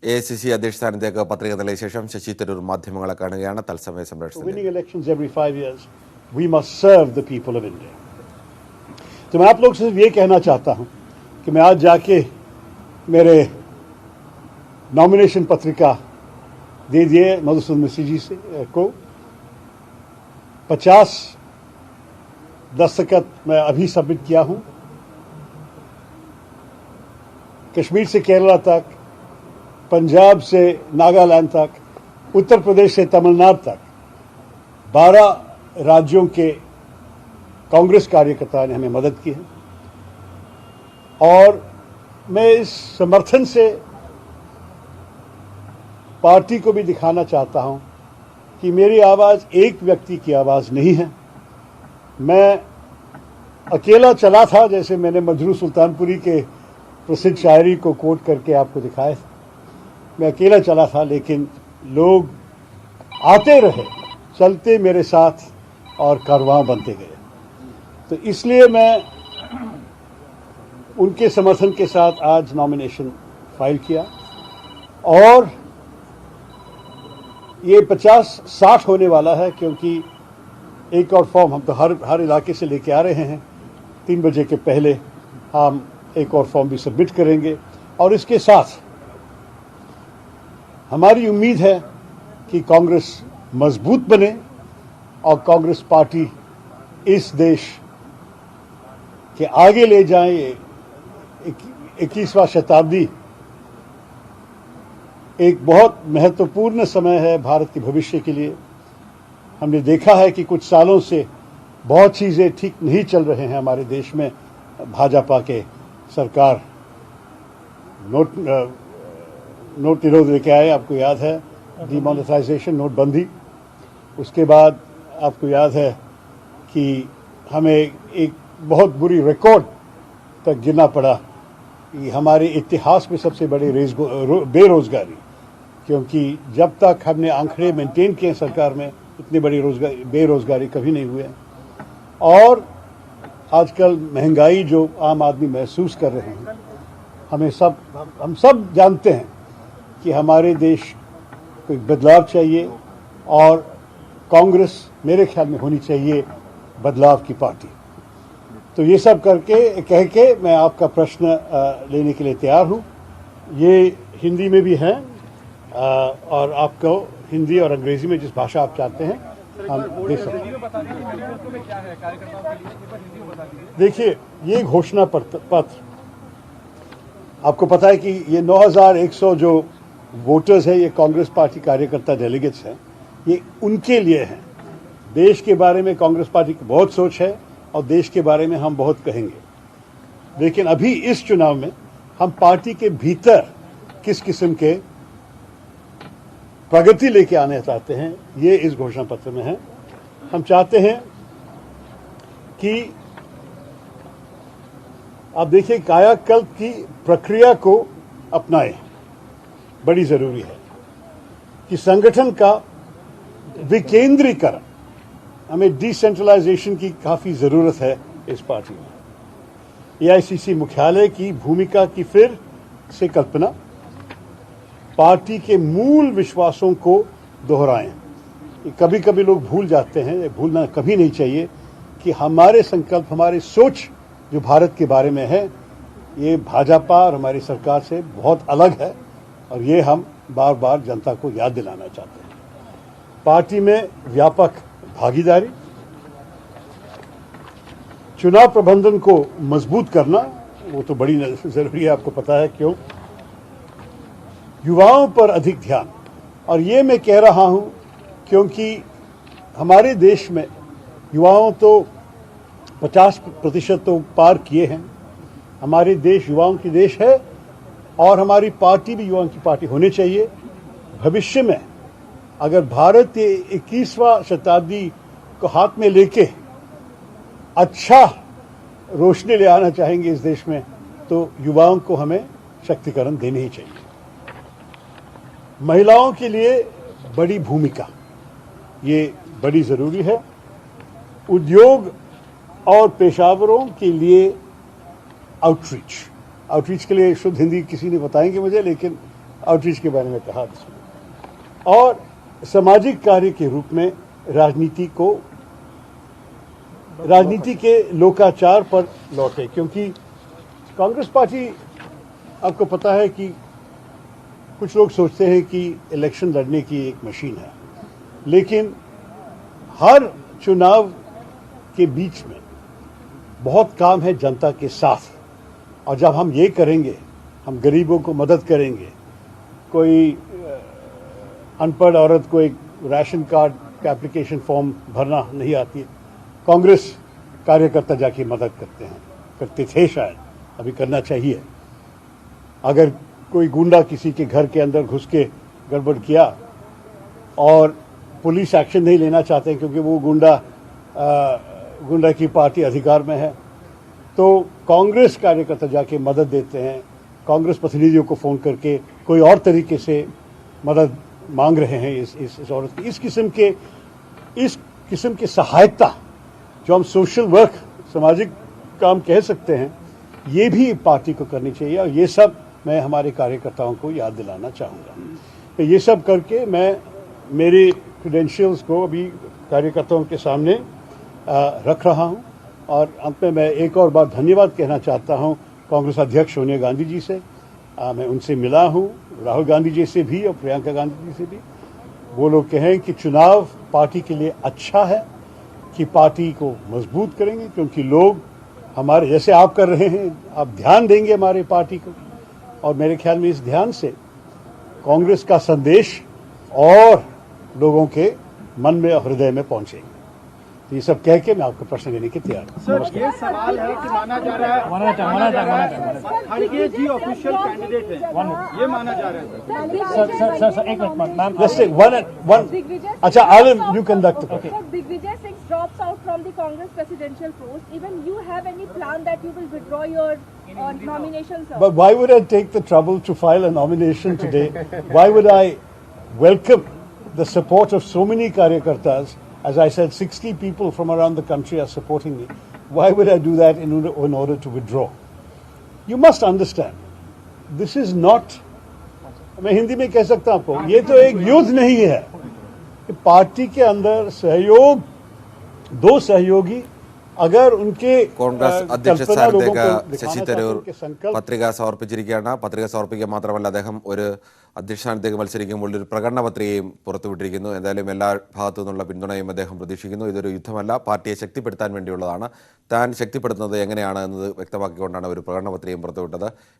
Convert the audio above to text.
AICC അധ്യക്ഷ സ്ഥാനത്തേക്ക് പത്രിക നൽകിയ ശേഷം ശശി തരൂർ മാധ്യമങ്ങളെ കാണുകയാണ്. തത്സമയ സംപ്രേഷണം. Winning elections every 5 years, we must serve the people of India. तो मैं आप लोग से ये कहना चाहता हूं कि मैं आज जाके मेरे नॉमिनेशन पत्रिका दे दिए मधुसूदन मिस्त्री जी से को 50 दस्तखत मैं अभी सबमिट किया हूं. कश्मीर से केरला तक, पंजाब से नागालैंड तक, उत्तर प्रदेश से तमिलनाडु तक 12 राज्यों के कांग्रेस कार्यकर्ताओं ने हमें मदद की है. और मैं इस समर्थन से पार्टी को भी दिखाना चाहता हूं कि मेरी आवाज़ एक व्यक्ति की आवाज़ नहीं है. मैं अकेला चला था, जैसे मैंने मजरू सुल्तानपुरी के प्रसिद्ध शायरी को कोट करके आपको दिखाया. मैं अकेला चला था, लेकिन लोग आते रहे, चलते मेरे साथ और कारवां बनते गए. तो इसलिए मैं उनके समर्थन के साथ आज नॉमिनेशन फाइल किया. और ये 50-60 होने वाला है, क्योंकि एक और फॉर्म हम तो हर इलाके से लेके आ रहे हैं. 3 बजे के पहले हम एक और फॉर्म भी सबमिट करेंगे. और इसके साथ हमारी उम्मीद है कि कांग्रेस मजबूत बने और कांग्रेस पार्टी इस देश के आगे ले जाए. 21वां शताब्दी एक बहुत महत्वपूर्ण समय है भारत के भविष्य के लिए. हमने देखा है कि कुछ सालों से बहुत चीज़ें ठीक नहीं चल रहे हैं हमारे देश में. भाजपा के सरकार नोट निरोध लेके आए, आपको याद है, डिमोनेटाइजेशन, नोटबंदी. उसके बाद आपको याद है कि हमें एक बहुत बुरी रिकॉर्ड तक गिरना पड़ा कि हमारे इतिहास में सबसे बड़ी बेरोजगारी, क्योंकि जब तक हमने आंकड़े मेंटेन किए सरकार में, इतनी बड़ी बेरोजगारी कभी नहीं हुई है. और आजकल महंगाई जो आम आदमी महसूस कर रहे हैं, हम सब जानते हैं कि हमारे देश को एक बदलाव चाहिए और कांग्रेस मेरे ख्याल में होनी चाहिए बदलाव की पार्टी. तो ये सब कह के मैं आपका प्रश्न लेने के लिए तैयार हूँ. ये हिंदी में भी है और आपको हिंदी और अंग्रेजी में जिस भाषा आप चाहते हैं हम दे सकते हैं. देखिए, ये घोषणा पत्र आपको पता है कि ये 9100 जो वोटर्स हैं, ये कांग्रेस पार्टी कार्यकर्ता डेलीगेट्स हैं. ये उनके लिए हैं. देश के बारे में कांग्रेस पार्टी की बहुत सोच है और देश के बारे में हम बहुत कहेंगे. लेकिन अभी इस चुनाव में हम पार्टी के भीतर किस किस्म के प्रगति लेके आने चाहते हैं, ये इस घोषणा पत्र में है. हम चाहते हैं कि आप देखिए, कायाकल्प की प्रक्रिया को अपनाएं. बड़ी जरूरी है कि संगठन का विकेंद्रीकरण, हमें डिसेंट्रलाइजेशन की काफी जरूरत है इस पार्टी में. AICC मुख्यालय की भूमिका की फिर से कल्पना, पार्टी के मूल विश्वासों को दोहराएं. कभी कभी लोग भूल जाते हैं, ये भूलना कभी नहीं चाहिए कि हमारे संकल्प, हमारी सोच जो भारत के बारे में है, ये भाजपा और हमारी सरकार से बहुत अलग है. और ये हम बार बार जनता को याद दिलाना चाहते हैं. पार्टी में व्यापक भागीदारी, चुनाव प्रबंधन को मजबूत करना, वो तो बड़ी जरूरी है, आपको पता है क्यों. युवाओं पर अधिक ध्यान, और ये मैं कह रहा हूं क्योंकि हमारे देश में युवाओं तो 50% तो पार किए हैं. हमारे देश युवाओं की देश है और हमारी पार्टी भी युवाओं की पार्टी होनी चाहिए. भविष्य में अगर भारत के 21वां शताब्दी को हाथ में लेके अच्छा रोशनी ले आना चाहेंगे इस देश में, तो युवाओं को हमें शक्तिकरण देनी ही चाहिए. महिलाओं के लिए बड़ी भूमिका, ये बड़ी ज़रूरी है. उद्योग और पेशावरों के लिए आउटरीच के लिए शुद्ध हिंदी किसी ने बताएंगे मुझे, लेकिन आउटरीच के बारे में कहा इसमें, और सामाजिक कार्य के रूप में राजनीति के लोकाचार पर लौटे। क्योंकि कांग्रेस पार्टी, आपको पता है कि कुछ लोग सोचते हैं कि इलेक्शन लड़ने की एक मशीन है, लेकिन हर चुनाव के बीच में बहुत काम है जनता के साथ। और जब हम ये करेंगे, हम गरीबों को मदद करेंगे, कोई अनपढ़ औरत को एक राशन कार्ड का एप्लीकेशन फॉर्म भरना नहीं आती है, कांग्रेस कार्यकर्ता जाके मदद करते थे, शायद अभी करना चाहिए। अगर कोई गुंडा किसी के घर के अंदर घुस के गड़बड़ किया और पुलिस एक्शन नहीं लेना चाहते क्योंकि वो गुंडा की पार्टी अधिकार में है, तो कांग्रेस कार्यकर्ता जाके मदद देते हैं। कांग्रेस प्रतिनिधियों को फ़ोन करके कोई और तरीके से मदद मांग रहे हैं इस औरत की। इस किस्म की सहायता जो हम सोशल वर्क, सामाजिक काम कह सकते हैं, ये भी पार्टी को करनी चाहिए। और ये सब मैं हमारे कार्यकर्ताओं को याद दिलाना चाहूँगा। तो ये सब करके मैं मेरी क्रेडेंशियल्स को अभी कार्यकर्ताओं के सामने रख रहा हूँ। और अंत में मैं एक और बार धन्यवाद कहना चाहता हूँ कांग्रेस अध्यक्ष सोनिया गांधी जी से। मैं उनसे मिला हूँ, राहुल गांधी जी से भी और प्रियंका गांधी जी से भी। वो लोग कहें कि चुनाव पार्टी के लिए अच्छा है, कि पार्टी को मजबूत करेंगे, क्योंकि लोग हमारे जैसे आप कर रहे हैं, आप ध्यान देंगे हमारे पार्टी को। और मेरे ख्याल में इस ध्यान से कांग्रेस का संदेश और लोगों के मन में और हृदय में पहुंचेगा। तो ये सब कह के मैं आपको प्रश्न देने की तैयार हूं। सर, ये सवाल है कि माना जा रहा है खड़गे जी ऑफिशियल कैंडिडेट है, ये माना जा रहा है। सर एक minute ma'am, Let's take one. अच्छा, Alim, you conduct the Okay. So Digvijay Singh drops out from the Congress presidential post. Even you have any plan that you will withdraw your nomination, sir? But why would I take the trouble to file a nomination today? Why would I welcome the support of so many karyakartas? As I said, 60 people from around the country are supporting me. Why would I do that in order to withdraw? You must understand, this is not, मैं हिंदी में कह सकता हूं आपको, ये तो एक युद्ध नहीं है। पार्टी के अंदर सहयोग, दो सहयोगी अगर उनके കോൺഗ്രസ് അധ്യക്ഷ कल्पना लोगों സ്ഥാനത്തേക്ക് को दिखाना ശശി चाहते हैं, തരൂർ उनके संकल्प പത്രിക സമർപ്പിച്ചിരിക്കുകയാണ്. പത്രിക സമർപ്പിക്കുക മാത്രമല്ല, അദ്ദേഹം ഒരു അധ്യക്ഷ സ്ഥാനത്തേക്ക് മത്സരിക്കുമ്പോൾ ഒരു പ്രകടന പത്രികയും പുറത്തുവിട്ടിരിക്കുന്നു. എന്തായാലും എല്ലാ ഭാഗത്തു നിന്നുള്ള പിന്തുണയും അദ്ദേഹം പ്രതീക്ഷിക്കുന്നു. ഇതൊരു യുദ്ധമല്ല, പാർട്ടിയെ ശക്തിപ്പെടുത്താൻ വേണ്ടിയുള്ളതാണ്. താൻ ശക്തിപ്പെടുത്തുന്നത് എങ്ങനെയാണ് എന്നത് വ്യക്തമാക്കിക്കൊണ്ടാണ് ഒരു പ്രകടന പത്രികയും പുറത്തുവിട്ടത്.